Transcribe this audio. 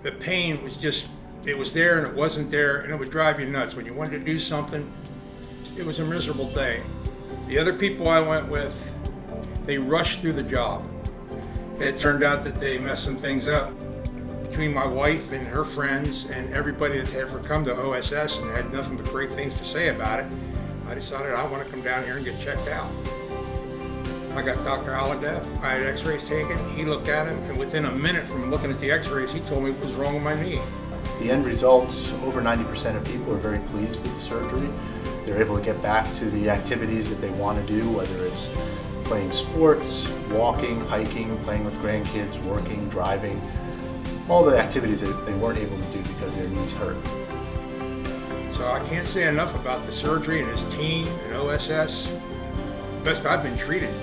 The pain was just, it was there and it wasn't there, and it would drive you nuts. When you wanted to do something, it was a miserable day. The other people I went with, they rushed through the job. It turned out that they messed some things up. Between my wife and her friends and everybody that had ever come to OSS and had nothing but great things to say about it, I decided I want to come down here and get checked out. I got Dr. Holliday. I had x-rays taken. He looked at him, and within a minute from looking at the x-rays, he told me what was wrong with my knee. The end results, over 90% of people are very pleased with the surgery. They're able to get back to the activities that they want to do, whether it's playing sports, walking, hiking, playing with grandkids, working, driving, all the activities that they weren't able to do because their knees hurt. So I can't say enough about the surgery and his team and OSS. Best I've been treated.